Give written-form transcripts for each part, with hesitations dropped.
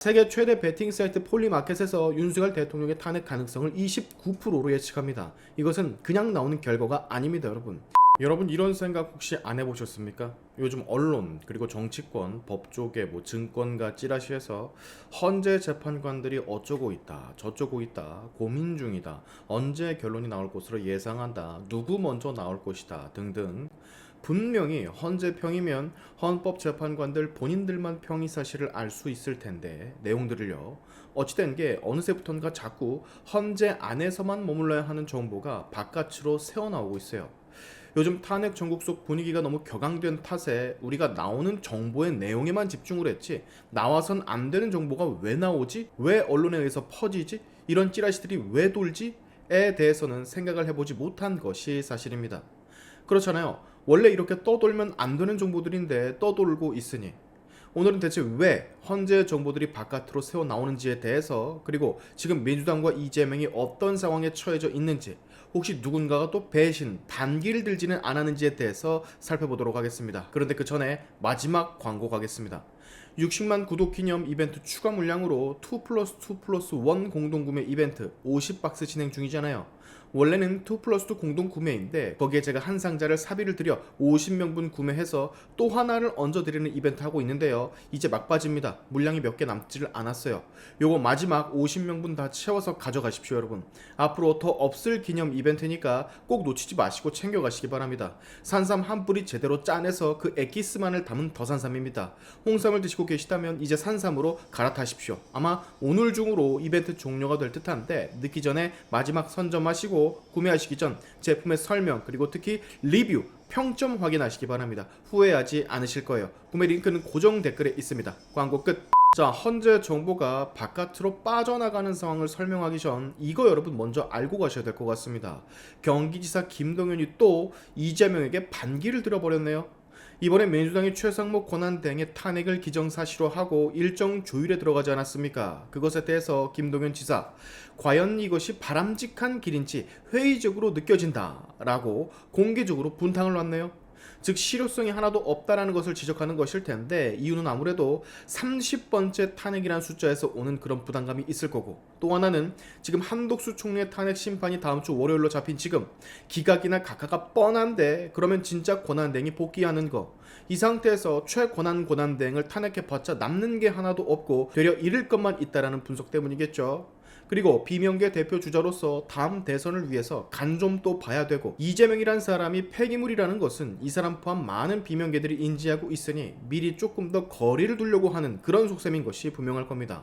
세계 최대 베팅 사이트 폴리마켓에서 윤석열 대통령의 탄핵 가능성을 29%로 예측합니다. 이것은 그냥 나오는 결과가 아닙니다, 여러분. 여러분 이런 생각 혹시 안 해보셨습니까? 요즘 언론 그리고 정치권, 법조계, 증권가 찌라시에서 헌재 재판관들이 어쩌고 있다, 저쩌고 있다, 고민 중이다, 언제 결론이 나올 것으로 예상한다, 누구 먼저 나올 것이다 등등. 분명히 헌재 평이면 헌법재판관들 본인들만 평이 사실을 알 수 있을 텐데 내용들을요. 어찌된 게 어느새부턴가 자꾸 헌재 안에서만 머물러야 하는 정보가 바깥으로 새어나오고 있어요. 요즘 탄핵 전국 속 분위기가 너무 격앙된 탓에 우리가 나오는 정보의 내용에만 집중을 했지 나와선 안 되는 정보가 왜 나오지? 왜 언론에 의해서 퍼지지? 이런 찌라시들이 왜 돌지? 에 대해서는 생각을 해보지 못한 것이 사실입니다. 그렇잖아요. 원래 이렇게 떠돌면 안 되는 정보들인데 떠돌고 있으니 오늘은 대체 왜 헌재 정보들이 바깥으로 새어 나오는지에 대해서, 그리고 지금 민주당과 이재명이 어떤 상황에 처해져 있는지, 혹시 누군가가 또 배신, 반기를 들지는 않았는지에 대해서 살펴보도록 하겠습니다. 그런데 그 전에 마지막 광고 가겠습니다. 60만 구독 기념 이벤트 추가 물량으로 2+2+1 공동구매 이벤트 50박스 진행 중이잖아요. 원래는 2+2 공동구매인데 거기에 제가 한 상자를 사비를 들여 50명분 구매해서 또 하나를 얹어드리는 이벤트 하고 있는데요. 이제 막바지입니다. 물량이 몇 개 남지를 않았어요. 요거 마지막 50명분 다 채워서 가져가십시오, 여러분. 앞으로 더 없을 기념 이벤트니까 꼭 놓치지 마시고 챙겨가시기 바랍니다. 산삼 한 뿌리 제대로 짜내서 그 엑기스만을 담은 더산삼입니다. 홍삼을 드시고 계시다면 이제 산삼으로 갈아타십시오. 아마 오늘 중으로 이벤트 종료가 될 듯한데 늦기 전에 마지막 선점하시고 구매하시기 전 제품의 설명 그리고 특히 리뷰, 평점 확인하시기 바랍니다. 후회하지 않으실 거예요. 구매 링크는 고정 댓글에 있습니다. 광고 끝. 자, 헌재 정보가 바깥으로 빠져나가는 상황을 설명하기 전 이거 여러분 먼저 알고 가셔야 될 것 같습니다. 경기지사 김동연이 또 이재명에게 반기를 들어버렸네요. 이번에 민주당이 최상목 권한대행의 탄핵을 기정사실화하고 일정 조율에 들어가지 않았습니까? 그것에 대해서 김동연 지사, 과연 이것이 바람직한 길인지 회의적으로 느껴진다 라고 공개적으로 분탕을 놨네요. 즉 실효성이 하나도 없다라는 것을 지적하는 것일 텐데, 이유는 아무래도 30번째 탄핵이라는 숫자에서 오는 그런 부담감이 있을 거고, 또 하나는 지금 한독수 총리의 탄핵 심판이 다음 주 월요일로 잡힌 지금 기각이나 각하가 뻔한데 그러면 진짜 권한대행이 복귀하는 거, 이 상태에서 최권한대행을 탄핵해봤자 남는 게 하나도 없고 되려 잃을 것만 있다라는 분석 때문이겠죠. 그리고 비명계 대표 주자로서 다음 대선을 위해서 간 좀 또 봐야 되고, 이재명이란 사람이 폐기물이라는 것은 이 사람 포함 많은 비명계들이 인지하고 있으니 미리 조금 더 거리를 두려고 하는 그런 속셈인 것이 분명할 겁니다.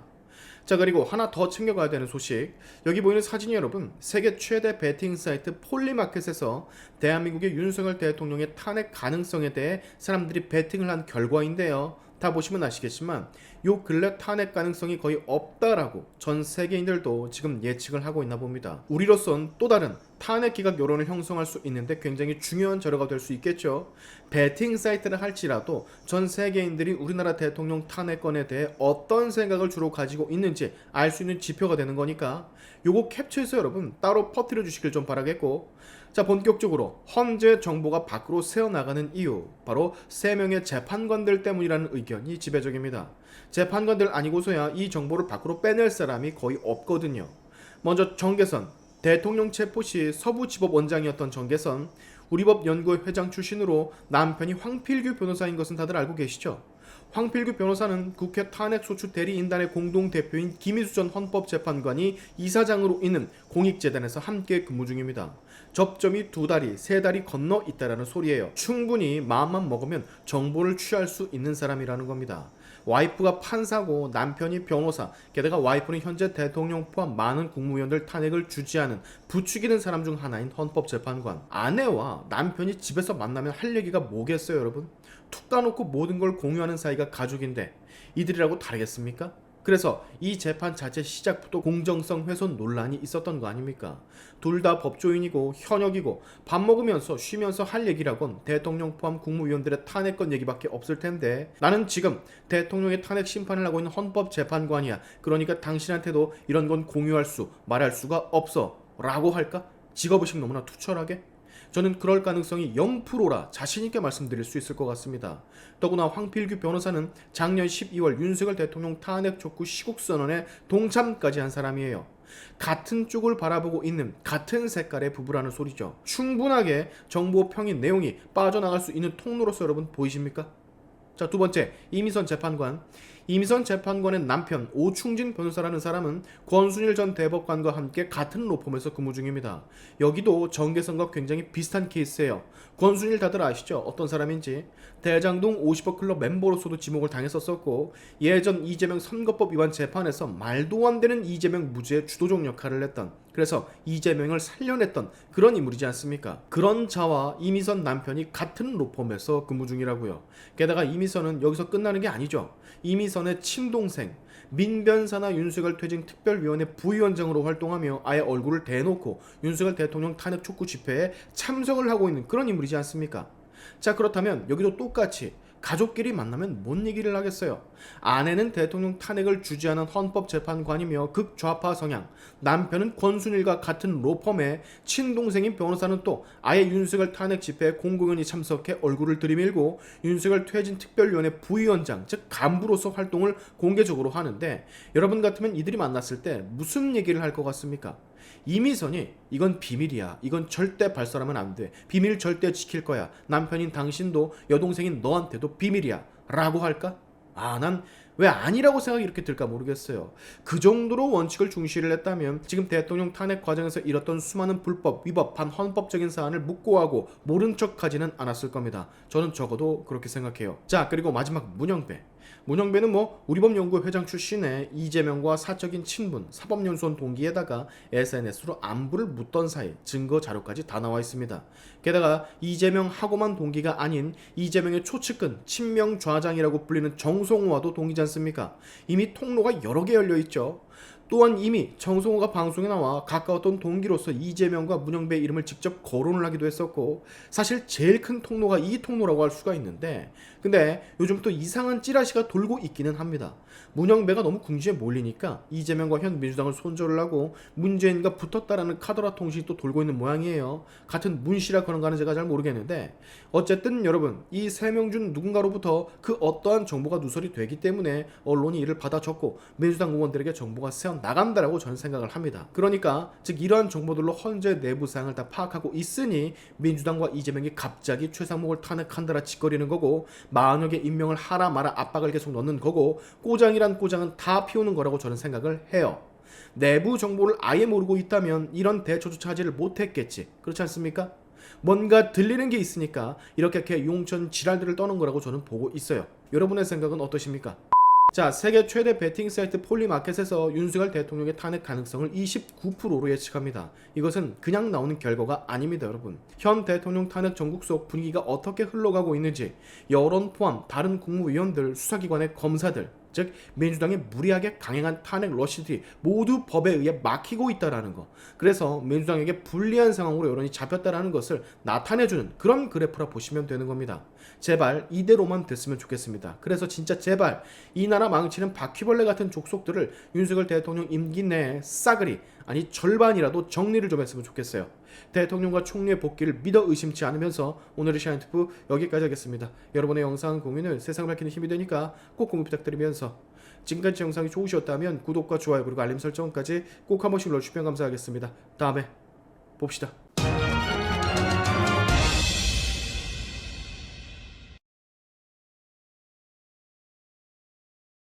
자, 그리고 하나 더 챙겨가야 되는 소식, 여기 보이는 사진이 여러분 세계 최대 베팅 사이트 폴리마켓에서 대한민국의 윤석열 대통령의 탄핵 가능성에 대해 사람들이 베팅을 한 결과인데요. 다 보시면 아시겠지만 요 근래 탄핵 가능성이 거의 없다라고 전 세계인들도 지금 예측을 하고 있나 봅니다. 우리로선 또 다른 탄핵 기각 여론을 형성할 수 있는데 굉장히 중요한 자료가 될 수 있겠죠. 베팅 사이트를 할지라도 전 세계인들이 우리나라 대통령 탄핵건에 대해 어떤 생각을 주로 가지고 있는지 알 수 있는 지표가 되는 거니까 요거 캡처해서 여러분 따로 퍼뜨려 주시길 좀 바라겠고, 자, 본격적으로 헌재 정보가 밖으로 새어나가는 이유, 바로 3명의 재판관들 때문이라는 의견이 지배적입니다. 재판관들 아니고서야 이 정보를 밖으로 빼낼 사람이 거의 없거든요. 먼저 정계선, 대통령 체포 시 서부지법원장이었던 정계선, 우리법 연구회 회장 출신으로 남편이 황필규 변호사인 것은 다들 알고 계시죠? 황필규 변호사는 국회 탄핵소추 대리인단의 공동대표인 김희수 전 헌법재판관이 이사장으로 있는 공익재단에서 함께 근무 중입니다. 접점이 2다리, 3다리 건너 있다라는 소리예요. 충분히 마음만 먹으면 정보를 취할 수 있는 사람이라는 겁니다. 와이프가 판사고 남편이 변호사, 게다가 와이프는 현재 대통령 포함 많은 국무위원들 탄핵을 주지하는 부추기는 사람 중 하나인 헌법재판관. 아내와 남편이 집에서 만나면 할 얘기가 뭐겠어요, 여러분? 툭 까놓고 모든 걸 공유하는 사이가 가족인데 이들이라고 다르겠습니까? 그래서 이 재판 자체 시작부터 공정성 훼손 논란이 있었던 거 아닙니까? 둘 다 법조인이고 현역이고 밥 먹으면서 쉬면서 할 얘기라곤 대통령 포함 국무위원들의 탄핵건 얘기밖에 없을 텐데, 나는 지금 대통령의 탄핵 심판을 하고 있는 헌법재판관이야. 그러니까 당신한테도 이런 건 공유할 수, 말할 수가 없어 라고 할까? 직업의식 너무나 투철하게? 저는 그럴 가능성이 0%라 자신있게 말씀드릴 수 있을 것 같습니다. 더구나 황필규 변호사는 작년 12월 윤석열 대통령 탄핵 촉구 시국선언에 동참까지 한 사람이에요. 같은 쪽을 바라보고 있는 같은 색깔의 부부라는 소리죠. 충분하게 정보 평인 내용이 빠져나갈 수 있는 통로로서 여러분 보이십니까? 자, 두 번째, 이미선 재판관. 이미선 재판관의 남편 오충진 변호사라는 사람은 권순일 전 대법관과 함께 같은 로펌에서 근무 중입니다. 여기도 정계선과 굉장히 비슷한 케이스예요. 권순일 다들 아시죠? 어떤 사람인지. 대장동 50억 클럽 멤버로서도 지목을 당했었고 예전 이재명 선거법 위반 재판에서 말도 안 되는 이재명 무죄의 주도적 역할을 했던, 그래서 이재명을 살려냈던 그런 인물이지 않습니까? 그런 자와 이미선 남편이 같은 로펌에서 근무 중이라고요. 게다가 이미선은 여기서 끝나는 게 아니죠. 이미선의 친동생 민변사나 윤석열 퇴진 특별위원회 부위원장으로 활동하며 아예 얼굴을 대놓고 윤석열 대통령 탄핵 촉구 집회에 참석을 하고 있는 그런 인물이지 않습니까? 자, 그렇다면 여기도 똑같이 가족끼리 만나면 뭔 얘기를 하겠어요? 아내는 대통령 탄핵을 주재하는 헌법재판관이며 극좌파 성향, 남편은 권순일과 같은 로펌에, 친동생인 변호사는 또 아예 윤석열 탄핵 집회에 공공연히 참석해 얼굴을 들이밀고 윤석열 퇴진 특별위원회 부위원장, 즉 간부로서 활동을 공개적으로 하는데, 여러분 같으면 이들이 만났을 때 무슨 얘기를 할 것 같습니까? 이미선이 이건 비밀이야, 이건 절대 발설하면 안 돼, 비밀 절대 지킬 거야, 남편인 당신도 여동생인 너한테도 비밀이야 라고 할까? 난 왜 아니라고 생각이 이렇게 들까 모르겠어요. 그 정도로 원칙을 중시를 했다면 지금 대통령 탄핵 과정에서 잃었던 수많은 불법, 위법, 반헌법적인 사안을 묵고하고 모른 척하지는 않았을 겁니다. 저는 적어도 그렇게 생각해요. 자, 그리고 마지막 문영배. 문영배는 우리법연구회 회장 출신의 이재명과 사적인 친분, 사법연수원 동기에다가 SNS로 안부를 묻던 사이 증거 자료까지 다 나와 있습니다. 게다가 이재명하고만 동기가 아닌 이재명의 초측근, 친명 좌장이라고 불리는 정성호와도 동기지 않습니까? 이미 통로가 여러 개 열려 있죠. 또한 이미 정성호가 방송에 나와 가까웠던 동기로서 이재명과 문영배의 이름을 직접 거론을 하기도 했었고, 사실 제일 큰 통로가 이 통로라고 할 수가 있는데, 근데 요즘 또 이상한 찌라시가 돌고 있기는 합니다. 문영배가 너무 궁지에 몰리니까 이재명과 현 민주당을 손절을 하고 문재인과 붙었다라는 카더라 통신이 또 돌고 있는 모양이에요. 같은 문씨라 그런가는 제가 잘 모르겠는데, 어쨌든 여러분, 이 세 명 중 누군가로부터 그 어떠한 정보가 누설이 되기 때문에 언론이 이를 받아 적고 민주당 의원들에게 정보가 새어 나간다라고 저는 생각을 합니다. 그러니까 즉 이러한 정보들로 헌재 내부 사항을 다 파악하고 있으니 민주당과 이재명이 갑자기 최상목을 탄핵한다라 짓거리는 거고, 만약에 임명을 하라 마라 압박을 계속 넣는 거고, 꼬장이란 꼬장은 다 피우는 거라고 저는 생각을 해요. 내부 정보를 아예 모르고 있다면 이런 대처조차 하지를 못했겠지, 그렇지 않습니까? 뭔가 들리는 게 있으니까 이렇게 용천 지랄들을 떠는 거라고 저는 보고 있어요. 여러분의 생각은 어떠십니까? 자, 세계 최대 베팅 사이트 폴리마켓에서 윤석열 대통령의 탄핵 가능성을 29%로 예측합니다. 이것은 그냥 나오는 결과가 아닙니다, 여러분. 현 대통령 탄핵 전국 속 분위기가 어떻게 흘러가고 있는지, 여론 포함 다른 국무위원들, 수사기관의 검사들, 즉 민주당의 무리하게 강행한 탄핵 러시들이 모두 법에 의해 막히고 있다라는 거, 그래서 민주당에게 불리한 상황으로 여론이 잡혔다라는 것을 나타내주는 그런 그래프라 보시면 되는 겁니다. 제발 이대로만 됐으면 좋겠습니다. 그래서 진짜 제발 이 나라 망치는 바퀴벌레 같은 족속들을 윤석열 대통령 임기 내에 싸그리, 아니 절반이라도 정리를 좀 했으면 좋겠어요. 대통령과 총리의 복귀를 믿어 의심치 않으면서 오늘의 샤인투프 여기까지 하겠습니다. 여러분의 영상 공유는 세상을 밝히는 힘이 되니까 꼭 공유 부탁드리면서, 지금까지 영상이 좋으셨다면 구독과 좋아요 그리고 알림 설정까지 꼭 한 번씩 눌러주시면 감사하겠습니다. 다음에 봅시다.